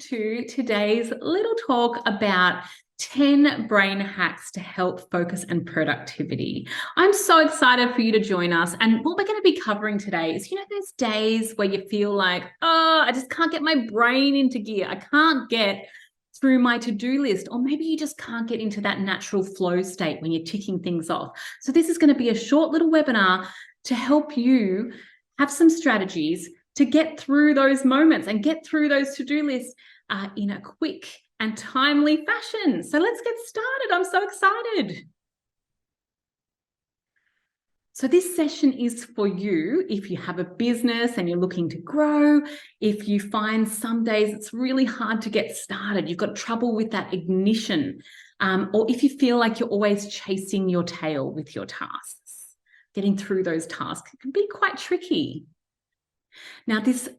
to today's little talk about 10 brain hacks to help focus and productivity. I'm so excited for you to join us. And what we're going to be covering today is, those days where you feel like, oh, I just can't get my brain into gear. I can't get through my to-do list, or maybe you just can't get into that natural flow state when you're ticking things off. So this is going to be a short little webinar to help you have some strategies to get through those moments and get through those to-do lists in a quick and timely fashion. So let's get started. I'm so excited. So this session is for you if you have a business and you're looking to grow, if you find some days it's really hard to get started, you've got trouble with that ignition, or if you feel like you're always chasing your tail with your tasks. Getting through those tasks can be quite tricky. Now, this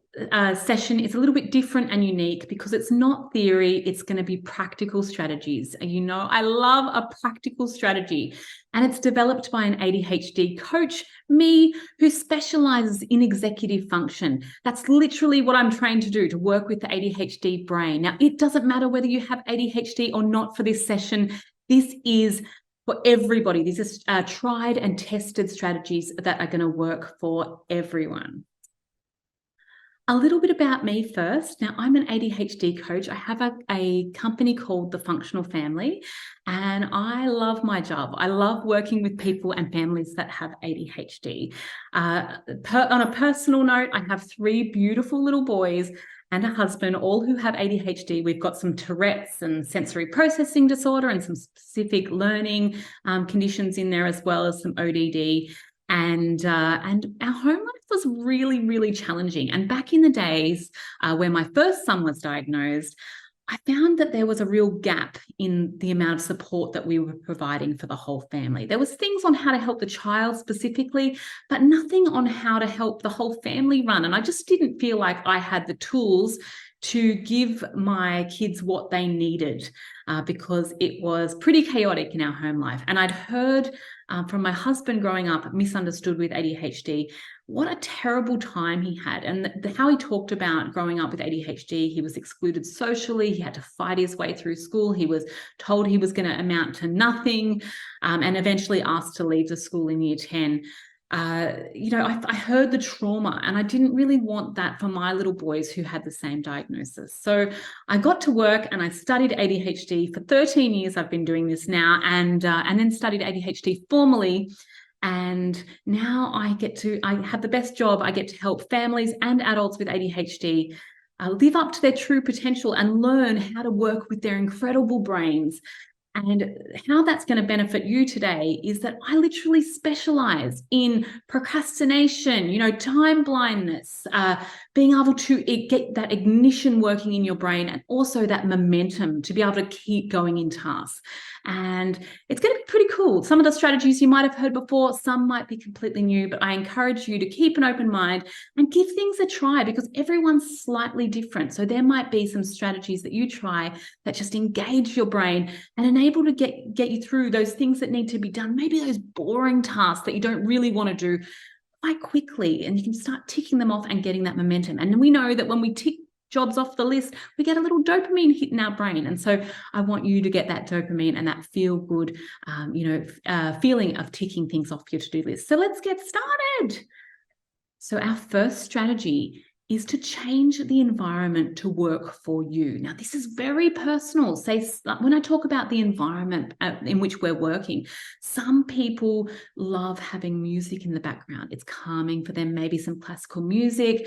session is a little bit different and unique because it's not theory, it's going to be practical strategies. I love a practical strategy, and it's developed by an ADHD coach, me, who specializes in executive function. That's literally what I'm trained to do, to work with the ADHD brain. Now, it doesn't matter whether you have ADHD or not for this session. This is for everybody. These are tried and tested strategies that are going to work for everyone. A little bit about me first. Now, I'm an ADHD coach. I have a company called The Functional Family, and I love my job. I love working with people and families that have ADHD. On a personal note, I have 3 beautiful little boys and a husband, all who have ADHD. We've got some Tourette's and sensory processing disorder and some specific learning conditions in there, as well as some ODD. And our home life was really, really challenging. And back in the days when my first son was diagnosed, I found that there was a real gap in the amount of support that we were providing for the whole family. There was things on how to help the child specifically, but nothing on how to help the whole family run. And I just didn't feel like I had the tools to give my kids what they needed because it was pretty chaotic in our home life. And I'd heard from my husband growing up, misunderstood with ADHD, what a terrible time he had. And how he talked about growing up with ADHD, he was excluded socially, he had to fight his way through school, he was told he was going to amount to nothing, and eventually asked to leave the school in year 10. I heard the trauma, and I didn't really want that for my little boys who had the same diagnosis. So I got to work and I studied ADHD for 13 years. I've been doing this now, and then studied ADHD formally. And now I have the best job. I get to help families and adults with ADHD live up to their true potential and learn how to work with their incredible brains. And how that's going to benefit you today is that I literally specialize in procrastination, time blindness, being able to get that ignition working in your brain, and also that momentum to be able to keep going in tasks. And it's going to be pretty cool. Some of the strategies you might have heard before, some might be completely new, but I encourage you to keep an open mind and give things a try, because everyone's slightly different. So there might be some strategies that you try that just engage your brain and enable to get you through those things that need to be done, maybe those boring tasks that you don't really want to do, quite quickly, and you can start ticking them off and getting that momentum. And we know that when we tick jobs off the list, we get a little dopamine hit in our brain. And so I want you to get that dopamine and that feel good, feeling of ticking things off your to-do list. So let's get started. So our first strategy is to change the environment to work for you. Now, this is very personal. When I talk about the environment in which we're working, some people love having music in the background. It's calming for them, maybe some classical music.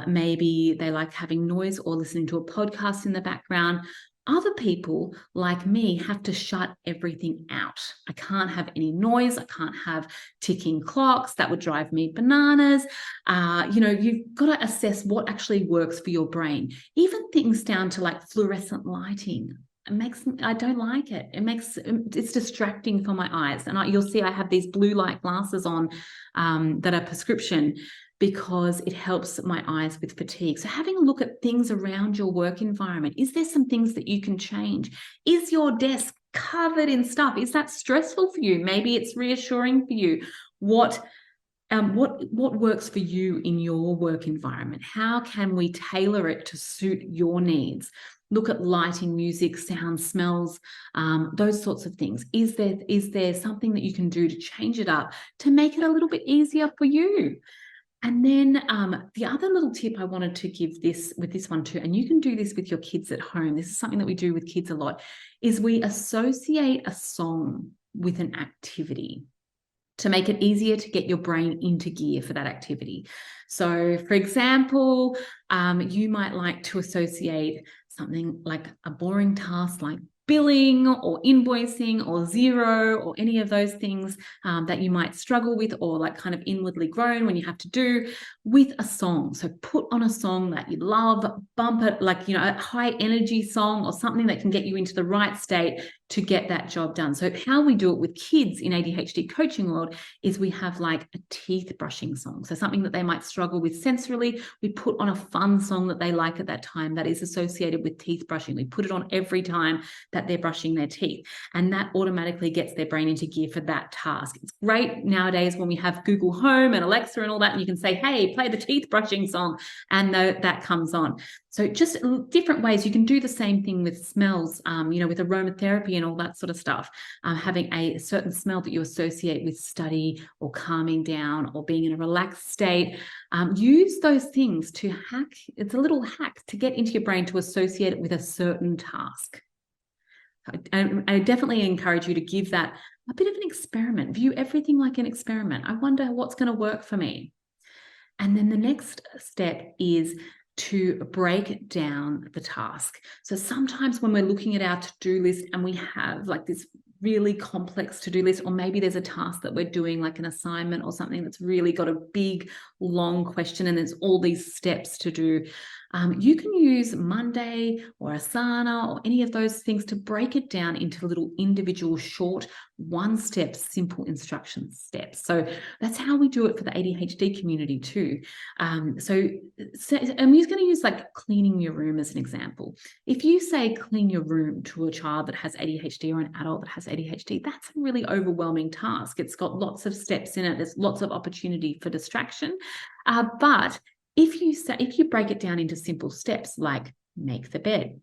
Maybe they like having noise or listening to a podcast in the background. Other people, like me, have to shut everything out. I can't have any noise. I can't have ticking clocks. That would drive me bananas. You've got to assess what actually works for your brain. Even things down to like fluorescent lighting. I don't like it. It's distracting for my eyes. And you'll see I have these blue light glasses on that are prescription, because it helps my eyes with fatigue. So having a look at things around your work environment. Is there some things that you can change? Is your desk covered in stuff? Is that stressful for you? Maybe it's reassuring for you. What what works for you in your work environment? How can we tailor it to suit your needs? Look at lighting, music, sound, smells, those sorts of things. Is there something that you can do to change it up to make it a little bit easier for you? And then the other little tip I wanted to give with this one too, and you can do this with your kids at home. This is something that we do with kids a lot, is we associate a song with an activity to make it easier to get your brain into gear for that activity. So, for example, you might like to associate something like a boring task like billing or invoicing or Xero or any of those things that you might struggle with or like kind of inwardly groan when you have to do with a song. So put on a song that you love, bump it like, a high energy song or something that can get you into the right state to get that job done. So how we do it with kids in ADHD coaching world is we have like a teeth brushing song. So something that they might struggle with sensorily, we put on a fun song that they like at that time that is associated with teeth brushing. We put it on every time that they're brushing their teeth, and that automatically gets their brain into gear for that task. It's great nowadays when we have Google Home and Alexa and all that, and you can say, hey, play the teeth brushing song, and that comes on. So just different ways. You can do the same thing with smells, with aromatherapy and all that sort of stuff. Having a certain smell that you associate with study or calming down or being in a relaxed state. Use those things to hack. It's a little hack to get into your brain to associate it with a certain task. I definitely encourage you to give that a bit of an experiment. View everything like an experiment. I wonder what's going to work for me. And then the next step is to break down the task. So sometimes when we're looking at our to-do list and we have like this really complex to-do list, or maybe there's a task that we're doing like an assignment or something that's really got a big, long question and there's all these steps to do. You can use Monday or Asana or any of those things to break it down into little individual short one-step simple instruction steps. So that's how we do it for the ADHD community too. So I'm just going to use like cleaning your room as an example. If you say clean your room to a child that has ADHD or an adult that has ADHD, that's a really overwhelming task. It's got lots of steps in it. There's lots of opportunity for distraction. But if you break it down into simple steps like make the bed,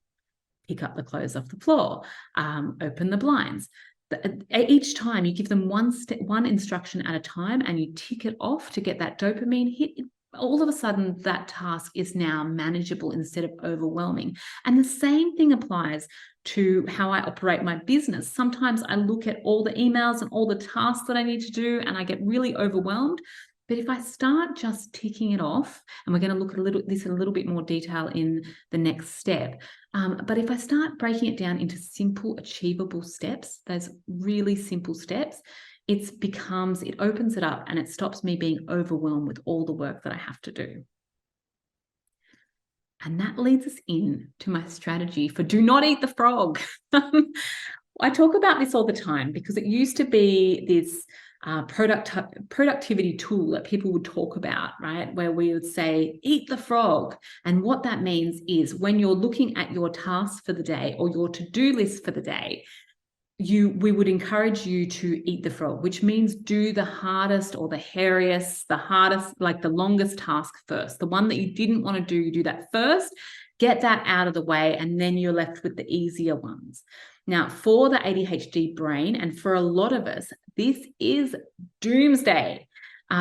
pick up the clothes off the floor, open the blinds, each time you give them one instruction at a time and you tick it off to get that dopamine hit, all of a sudden that task is now manageable instead of overwhelming. And the same thing applies to how I operate my business. Sometimes I look at all the emails and all the tasks that I need to do and I get really overwhelmed. But if I start just ticking it off, and we're going to look at this in a little bit more detail in the next step, but if I start breaking it down into simple, achievable steps, those really simple steps, it opens it up and it stops me being overwhelmed with all the work that I have to do. And that leads us in to my strategy for do not eat the frog. I talk about this all the time because it used to be this productivity tool that people would talk about, right? Where we would say, eat the frog. And what that means is when you're looking at your tasks for the day or your to-do list for the day, we would encourage you to eat the frog, which means do the hardest or the hairiest, the hardest, like the longest task first. The one that you didn't want to do, you do that first, get that out of the way, and then you're left with the easier ones. Now, for the ADHD brain, and for a lot of us, this is doomsday.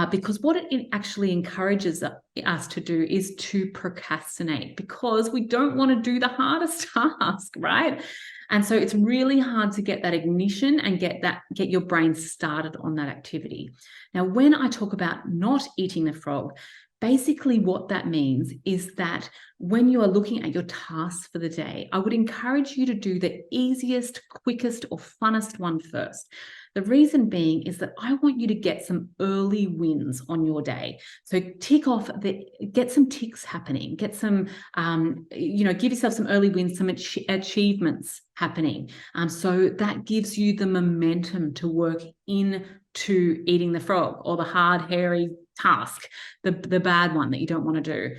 Because what it actually encourages us to do is to procrastinate because we don't want to do the hardest task, right? And so it's really hard to get that ignition and get your brain started on that activity. Now, when I talk about not eating the frog, basically what that means is that when you are looking at your tasks for the day, I would encourage you to do the easiest, quickest, or funnest one first. The reason being is that I want you to get some early wins on your day. So get some ticks happening, get some, give yourself some early wins, some achievements happening. So that gives you the momentum to work into eating the frog or the hard, hairy, task, the bad one that you don't want to do.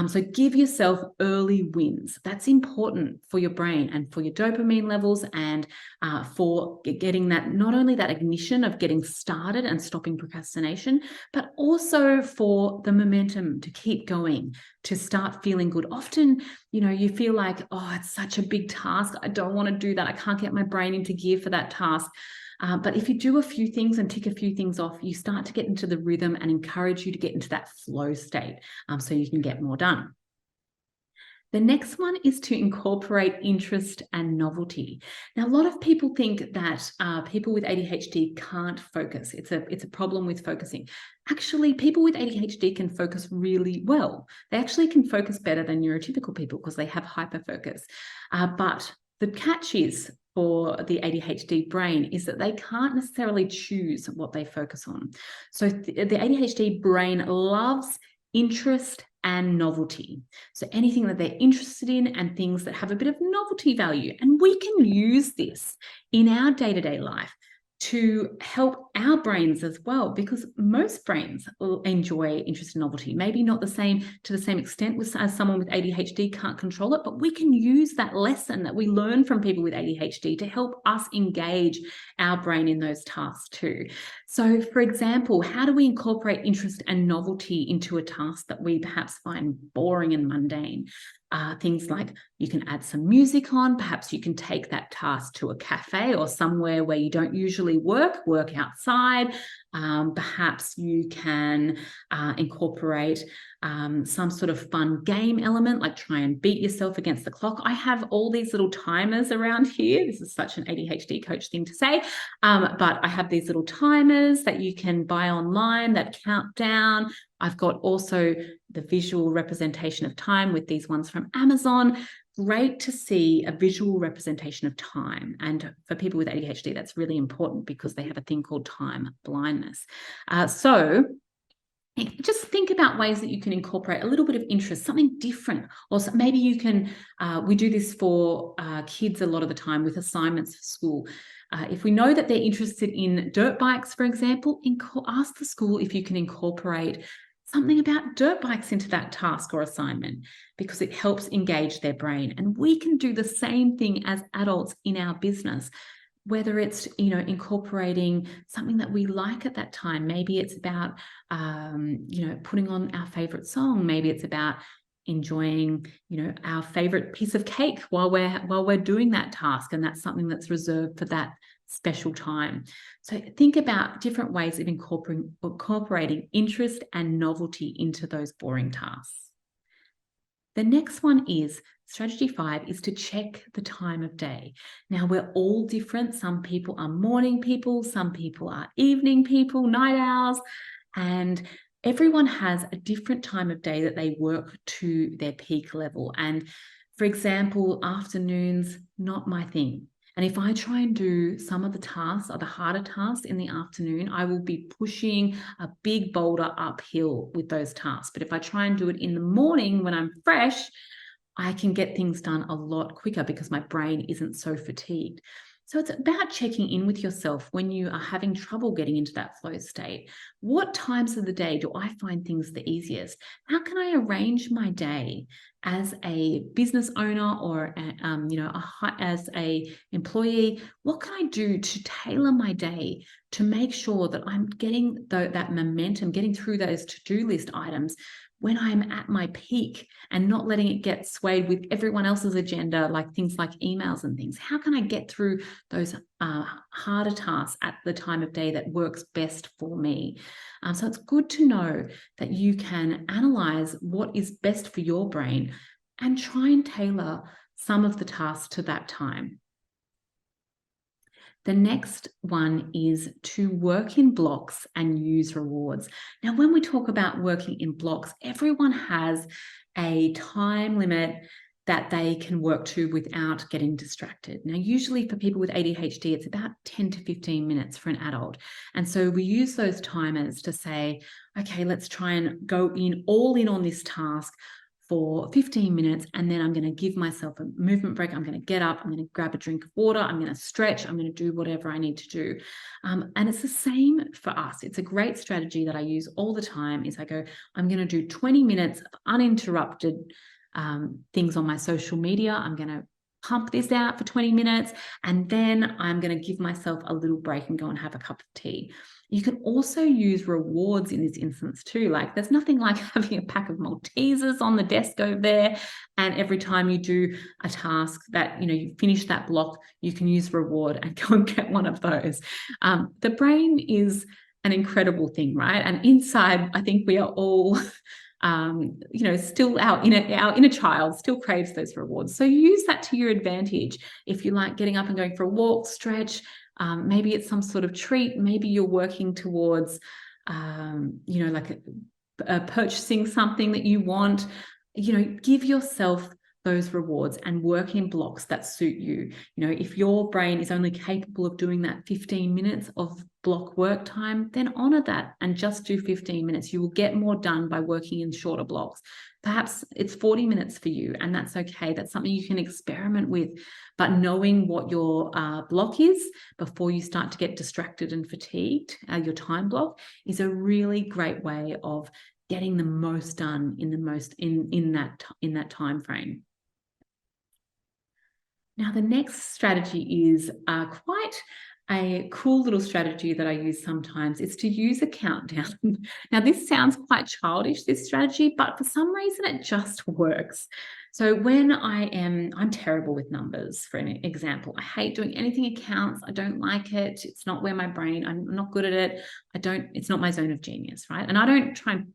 So give yourself early wins. That's important for your brain and for your dopamine levels, and for getting that, not only that ignition of getting started and stopping procrastination, but also for the momentum to keep going, to start feeling good. Often, you feel like, oh, it's such a big task. I don't want to do that. I can't get my brain into gear for that task. But if you do a few things and tick a few things off, you start to get into the rhythm and encourage you to get into that flow state, so you can get more done. The next one is to incorporate interest and novelty. Now, a lot of people think that people with ADHD can't focus. It's a problem with focusing. Actually, people with ADHD can focus really well. They actually can focus better than neurotypical people because they have hyperfocus. But the catch is, for the ADHD brain, is that they can't necessarily choose what they focus on. So the ADHD brain loves interest and novelty. So anything that they're interested in and things that have a bit of novelty value. And we can use this in our day-to-day life to help our brains as well, because most brains will enjoy interest and novelty. Maybe not to the same extent as someone with ADHD can't control it, but we can use that lesson that we learn from people with ADHD to help us engage our brain in those tasks too. So, for example, how do we incorporate interest and novelty into a task that we perhaps find boring and mundane? Things like, you can add some music on. Perhaps you can take that task to a cafe or somewhere where you don't usually work outside. Perhaps you can incorporate some sort of fun game element, like try and beat yourself against the clock. I have all these little timers around here. This is such an ADHD coach thing to say, but I have these little timers that you can buy online that count down. I've got also the visual representation of time with these ones from Amazon. Great to see a visual representation of time. And for people with ADHD, that's really important because they have a thing called time blindness. So just think about ways that you can incorporate a little bit of interest, something different. Or maybe you can, we do this for kids a lot of the time with assignments for school. If we know that they're interested in dirt bikes, for example, ask the school if you can incorporate something about dirt bikes into that task or assignment, because it helps engage their brain. And we can do the same thing as adults in our business, whether it's, incorporating something that we like at that time. Maybe it's about, putting on our favorite song. Maybe it's about enjoying, our favorite piece of cake while we're doing that task. And that's something that's reserved for that special time. So think about different ways of incorporating interest and novelty into those boring tasks. The next one is, strategy 5 is to check the time of day. Now, we're all different. Some people are morning people, some people are evening people, night owls, and everyone has a different time of day that they work to their peak level. And for example, afternoons, not my thing. And if I try and do some of the tasks or the harder tasks in the afternoon, I will be pushing a big boulder uphill with those tasks. But if I try and do it in the morning when I'm fresh, I can get things done a lot quicker because my brain isn't so fatigued. So it's about checking in with yourself when you are having trouble getting into that flow state. What times of the day do I find things the easiest? How can I arrange my day as a business owner or, as a employee? What can I do to tailor my day to make sure that I'm getting that momentum, getting through those to-do list items when I'm at my peak and not letting it get swayed with everyone else's agenda, like things like emails and things? How can I get through those harder tasks at the time of day that works best for me? So it's good to know that you can analyze what is best for your brain and try and tailor some of the tasks to that time. The next one is to work in blocks and use rewards. Now, when we talk about working in blocks, everyone has a time limit that they can work to without getting distracted. Now, usually for people with ADHD, it's about 10 to 15 minutes for an adult. And so we use those timers to say, okay, let's try and go all in on this task for 15 minutes, and then I'm going to give myself a movement break. I'm going to get up, I'm going to grab a drink of water, I'm going to stretch, I'm going to do whatever I need to do. And it's the same for us. It's a great strategy that I use all the time. Is I go, I'm going to do 20 minutes of uninterrupted things on my social media. I'm going to pump this out for 20 minutes, and then I'm going to give myself a little break and go and have a cup of tea. You can also use rewards in this instance too. Like, there's nothing like having a pack of Maltesers on the desk over there, and every time you do a task that, you know, you finish that block, you can use reward and go and get one of those. The brain is an incredible thing, right? And inside, I think we are all you know, still our inner child still craves those rewards. So use that to your advantage. If you like getting up and going for a walk, stretch, maybe it's some sort of treat. Maybe you're working towards, you know, like purchasing something that you want. You know, give yourself those rewards and work in blocks that suit you. You know, if your brain is only capable of doing that 15 minutes of block work time, then honor that and just do 15 minutes. You will get more done by working in shorter blocks. Perhaps it's 40 minutes for you, and that's okay. That's something you can experiment with. But knowing what your block is before you start to get distracted and fatigued, your time block, is a really great way of getting the most done in that time frame. Now, the next strategy is quite a cool little strategy that I use sometimes. It's to use a countdown. Now, this sounds quite childish, this strategy, but for some reason it just works. So when I'm terrible with numbers, for an example. I hate doing anything accounts. I don't like it. It's not where my brain, I'm not good at it. It's not my zone of genius, right? And I don't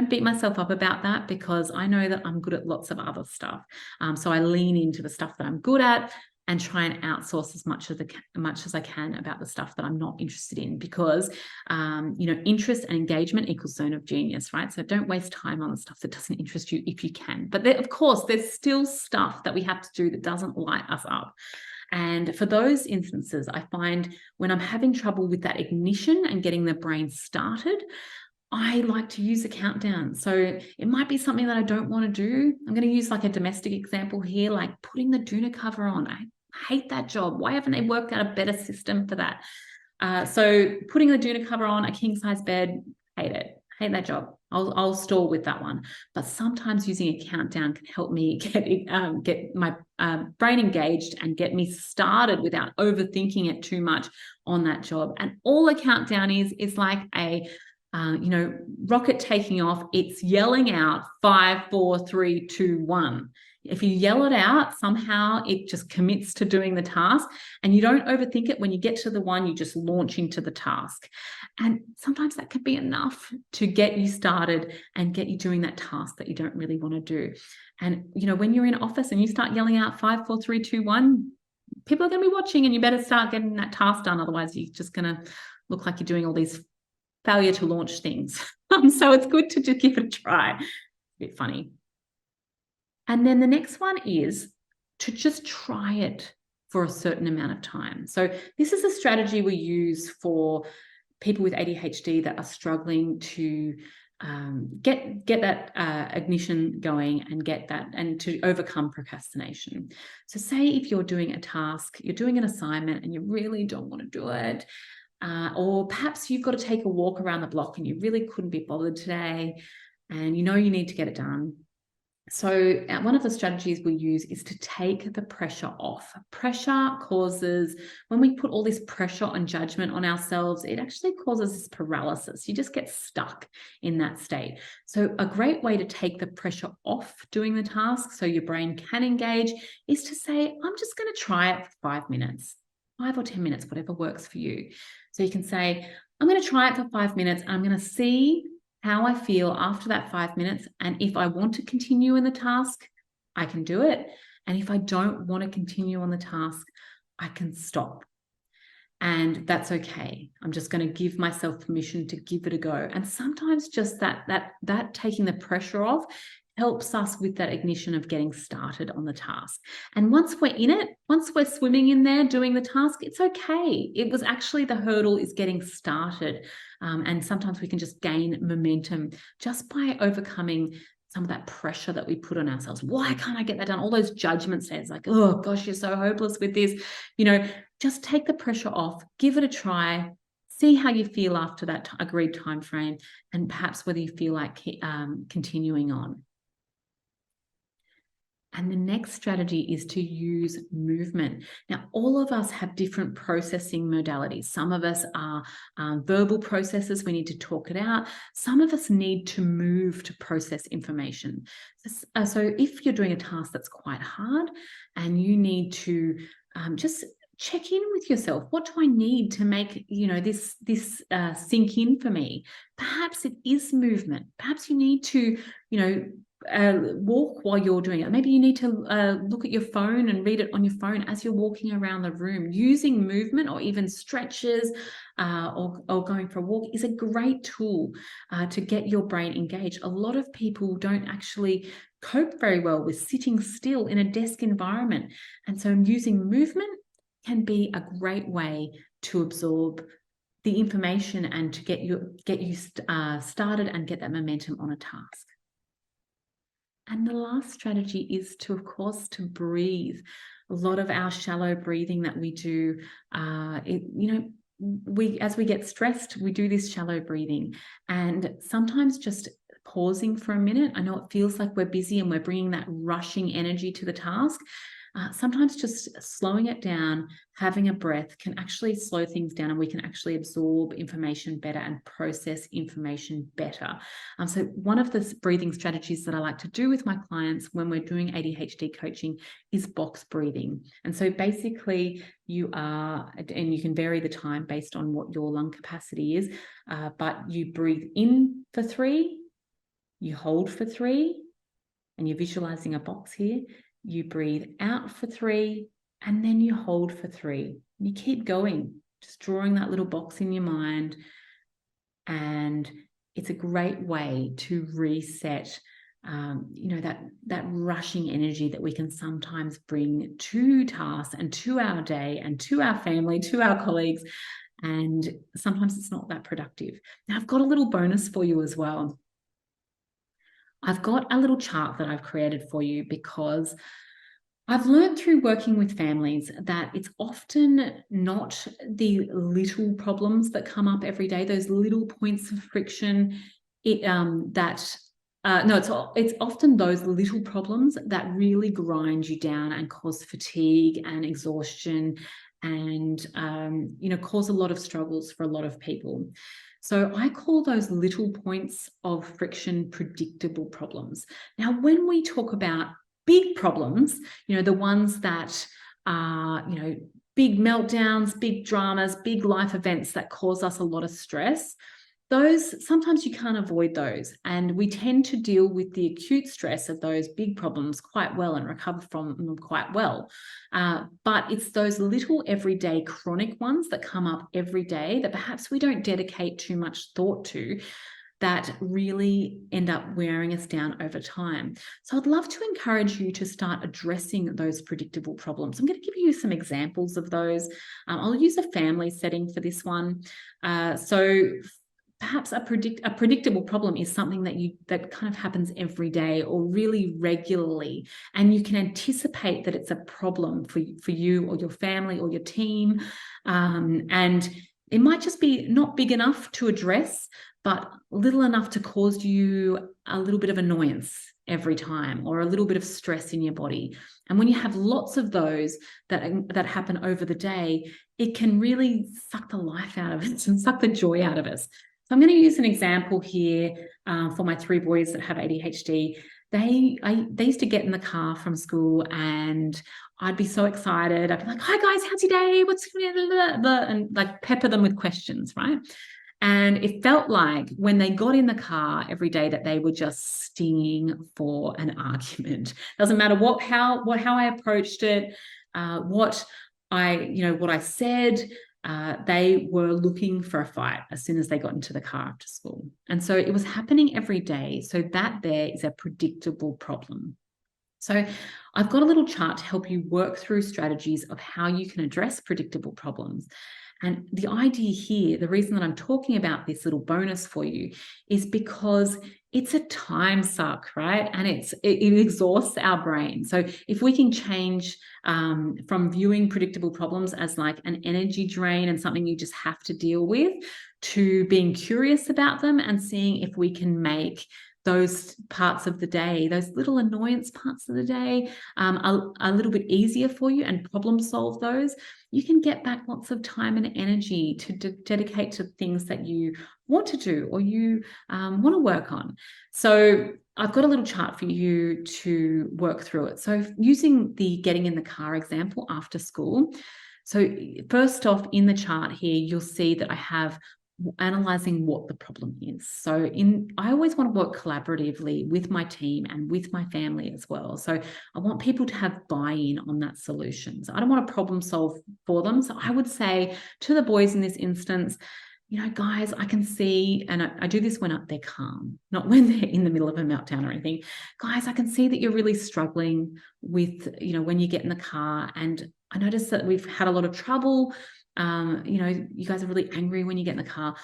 beat myself up about that, because I know that I'm good at lots of other stuff. So I lean into the stuff that I'm good at and try and outsource as much as I can about the stuff that I'm not interested in, because you know, interest and engagement equals zone of genius, right? So don't waste time on the stuff that doesn't interest you if you can. But of course, there's still stuff that we have to do that doesn't light us up. And for those instances, I find when I'm having trouble with that ignition and getting the brain started, I like to use a countdown. So it might be something that I don't want to do. I'm going to use like a domestic example here, like putting the doona cover on. I hate that job. Why haven't they worked out a better system for that? So putting the doona cover on a king size bed, hate it. Hate that job. I'll stall with that one. But sometimes using a countdown can help me get my brain engaged and get me started without overthinking it too much on that job. And all a countdown is like a you know, rocket taking off. It's yelling out 5, 4, 3, 2, 1. If you yell it out, somehow it just commits to doing the task, and you don't overthink it. When you get to the one, you just launch into the task. And sometimes that could be enough to get you started and get you doing that task that you don't really want to do. And, you know, when you're in office and you start yelling out 5, 4, 3, 2, 1, people are going to be watching, and you better start getting that task done. Otherwise, you're just going to look like you're doing all these failure to launch things. So it's good to just give it a try. It's a bit funny. And then the next one is to just try it for a certain amount of time. So this is a strategy we use for people with ADHD that are struggling to get that ignition going and get that, and to overcome procrastination. So say if you're doing a task, you're doing an assignment and you really don't want to do it, or perhaps you've got to take a walk around the block and you really couldn't be bothered today, and you know you need to get it done. So one of the strategies we use is to take the pressure off. Pressure causes, when we put all this pressure and judgment on ourselves, it actually causes this paralysis. You just get stuck in that state. So a great way to take the pressure off doing the task so your brain can engage is to say, I'm just going to try it for 5 minutes, 5 or 10 minutes, whatever works for you. So you can say, I'm going to try it for 5 minutes. And I'm going to see how I feel after that 5 minutes. And if I want to continue in the task, I can do it. And if I don't want to continue on the task, I can stop. And that's okay. I'm just going to give myself permission to give it a go. And sometimes just that taking the pressure off helps us with that ignition of getting started on the task. And once we're in it, once we're swimming in there doing the task, it's okay. It was actually the hurdle is getting started. And sometimes we can just gain momentum just by overcoming some of that pressure that we put on ourselves. Why can't I get that done? All those judgment says like, oh gosh, you're so hopeless with this. Just take the pressure off, give it a try, see how you feel after that agreed time frame, and perhaps whether you feel like continuing on. And the next strategy is to use movement. Now, all of us have different processing modalities. Some of us are verbal processors. We need to talk it out. Some of us need to move to process information. So if you're doing a task that's quite hard and you need to just check in with yourself. What do I need to make this sink in for me? Perhaps it is movement. Perhaps you need to walk while you're doing it. Maybe you need to look at your phone and read it on your phone as you're walking around the room. Using movement or even stretches or going for a walk is a great tool to get your brain engaged. A lot of people don't actually cope very well with sitting still in a desk environment. And so using movement can be a great way to absorb the information and to get you started and get that momentum on a task. And the last strategy is to, of course, to breathe. A lot of our shallow breathing that we do, as we get stressed, we do this shallow breathing. And sometimes just pausing for a minute, I know it feels like we're busy and we're bringing that rushing energy to the task. Sometimes just slowing it down, having a breath can actually slow things down, and we can actually absorb information better and process information better. So one of the breathing strategies that I like to do with my clients when we're doing ADHD coaching is box breathing. And so basically and you can vary the time based on what your lung capacity is, but you breathe in for 3, you hold for 3, and you're visualizing a box here. You breathe out for 3, and then you hold for 3. You keep going, just drawing that little box in your mind. And it's a great way to reset, that rushing energy that we can sometimes bring to tasks and to our day and to our family, to our colleagues. And sometimes it's not that productive. Now, I've got a little bonus for you as well. I've got a little chart that I've created for you because I've learned through working with families that it's often not the little problems that come up every day, those little points of friction. It's often those little problems that really grind you down and cause fatigue and exhaustion and cause a lot of struggles for a lot of people. So I call those little points of friction predictable problems. Now, when we talk about big problems, the ones that are, big meltdowns, big dramas, big life events that cause us a lot of stress, those, sometimes you can't avoid those. And we tend to deal with the acute stress of those big problems quite well and recover from them quite well. But it's those little everyday chronic ones that come up every day that perhaps we don't dedicate too much thought to, that really end up wearing us down over time. So I'd love to encourage you to start addressing those predictable problems. I'm going to give you some examples of those. I'll use a family setting for this one. So perhaps a predictable problem is something that kind of happens every day or really regularly, and you can anticipate that it's a problem for you or your family or your team, and it might just be not big enough to address, but little enough to cause you a little bit of annoyance every time or a little bit of stress in your body. And when you have lots of those that happen over the day, it can really suck the life out of us and suck the joy out of us. So I'm going to use an example here for my 3 boys that have ADHD. They used to get in the car from school and I'd be so excited. I'd be like, "Hi guys, how's your day? What's going on?" And like pepper them with questions, right? And it felt like when they got in the car every day that they were just stinging for an argument. Doesn't matter how I approached it, what I said. They were looking for a fight as soon as they got into the car after school. And so it was happening every day. So that there is a predictable problem. So I've got a little chart to help you work through strategies of how you can address predictable problems. And the idea here, the reason that I'm talking about this little bonus for you is because it's a time suck, right? And it exhausts our brain. So if we can change from viewing predictable problems as like an energy drain and something you just have to deal with, to being curious about them and seeing if we can make those parts of the day, those little annoyance parts of the day, a little bit easier for you and problem solve those, you can get back lots of time and energy to dedicate to things that you want to do or you want to work on. So I've got a little chart for you to work through it. So using the getting in the car example after school. So first off, in the chart here, you'll see that I have analyzing what the problem is. So I always want to work collaboratively with my team and with my family as well. So I want people to have buy-in on that solution. So I don't want to problem solve for them. So I would say to the boys in this instance, you know, guys, I can see, and I do this when they're calm, not when they're in the middle of a meltdown or anything. Guys, I can see that you're really struggling with, you know, when you get in the car, and I noticed that we've had a lot of trouble. You know, you guys are really angry when you get in the car.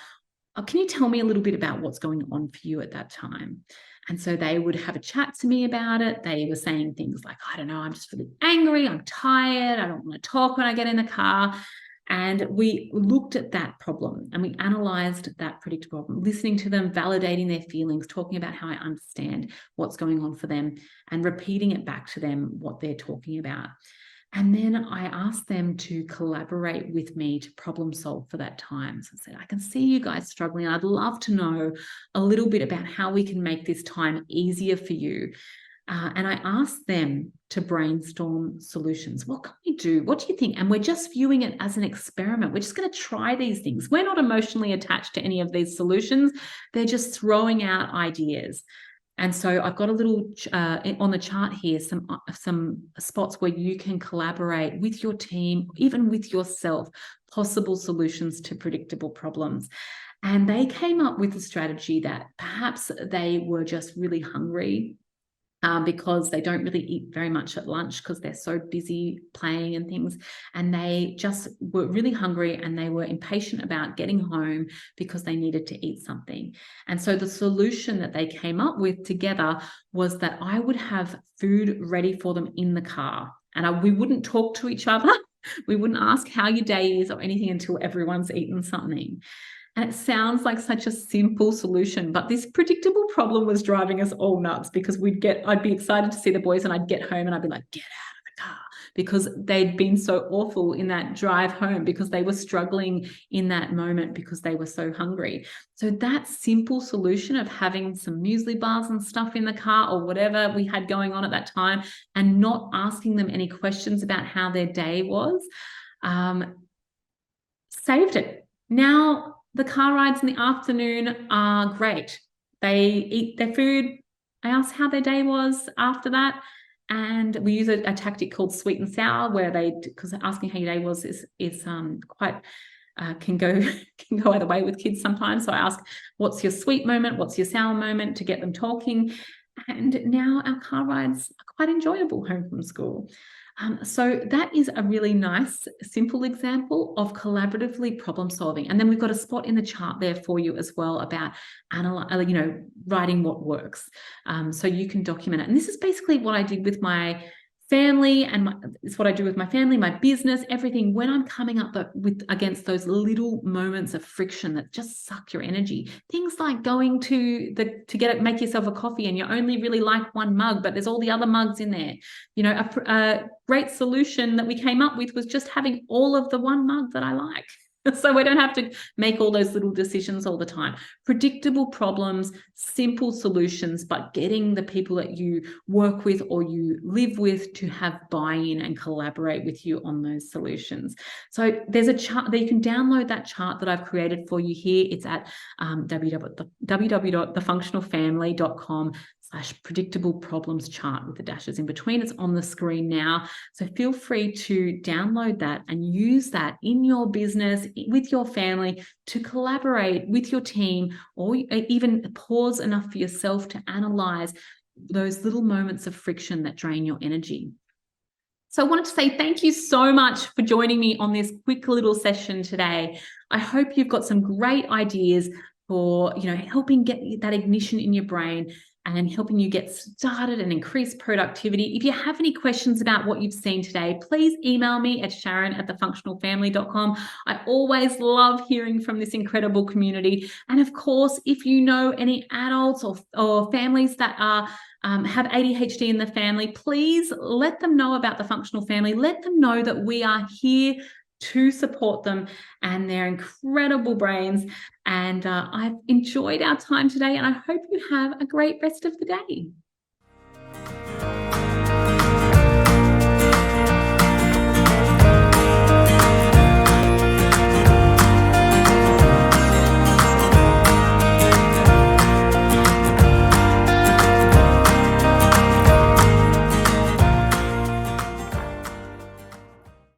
Can you tell me a little bit about what's going on for you at that time? And so they would have a chat to me about it. They were saying things like, I don't know, I'm just really angry. I'm tired. I don't want to talk when I get in the car. And we looked at that problem and we analyzed that predictable problem, listening to them, validating their feelings, talking about how I understand what's going on for them and repeating it back to them, what they're talking about. And then I asked them to collaborate with me to problem solve for that time. So I said, I can see you guys struggling. I'd love to know a little bit about how we can make this time easier for you. And I asked them to brainstorm solutions. What can we do? What do you think? And we're just viewing it as an experiment. We're just going to try these things. We're not emotionally attached to any of these solutions. They're just throwing out ideas. And so I've got a little on the chart here, some spots where you can collaborate with your team, even with yourself, possible solutions to predictable problems. And they came up with a strategy that perhaps they were just really hungry because they don't really eat very much at lunch because they're so busy playing and things. And they just were really hungry and they were impatient about getting home because they needed to eat something. And so the solution that they came up with together was that I would have food ready for them in the car. And we wouldn't talk to each other. We wouldn't ask how your day is or anything until everyone's eaten something. And it sounds like such a simple solution, but this predictable problem was driving us all nuts because I'd be excited to see the boys and I'd get home and I'd be like, get out of the car, because they'd been so awful in that drive home because they were struggling in that moment because they were so hungry. So that simple solution of having some muesli bars and stuff in the car or whatever we had going on at that time and not asking them any questions about how their day was, saved it. Now, the car rides in the afternoon are great. They eat their food. I asked how their day was after that. And we use a tactic called sweet and sour, where because asking how your day was is quite can go either way with kids sometimes. So I ask, what's your sweet moment? What's your sour moment, to get them talking? And now our car rides are quite enjoyable home from school. So that is a really nice, simple example of collaboratively problem solving. And then we've got a spot in the chart there for you as well about writing what works. So you can document it. And this is basically what I did with my family, and it's what I do with my family, my business, everything. When I'm coming up against those little moments of friction that just suck your energy, things like going to make yourself a coffee and you only really like one mug, but there's all the other mugs in there. You know, a great solution that we came up with was just having all of the one mug that I like. So we don't have to make all those little decisions all the time. Predictable problems, simple solutions, but getting the people that you work with or you live with to have buy-in and collaborate with you on those solutions. So there's a chart that you can download, that chart that I've created for you here. It's at www.thefunctionalfamily.com/predictable problems chart with the dashes in between. It's on the screen now. So feel free to download that and use that in your business, with your family, to collaborate with your team, or even pause enough for yourself to analyze those little moments of friction that drain your energy. So I wanted to say thank you so much for joining me on this quick little session today. I hope you've got some great ideas for, helping get that ignition in your brain and helping you get started and increase productivity. If you have any questions about what you've seen today, please email me at sharon@thefunctionalfamily.com. I always love hearing from this incredible community. And of course, if you know any adults or families that are have ADHD in the family, please let them know about the functional family. Let them know that we are here to support them and their incredible brains. And I've enjoyed our time today, and I hope you have a great rest of the day.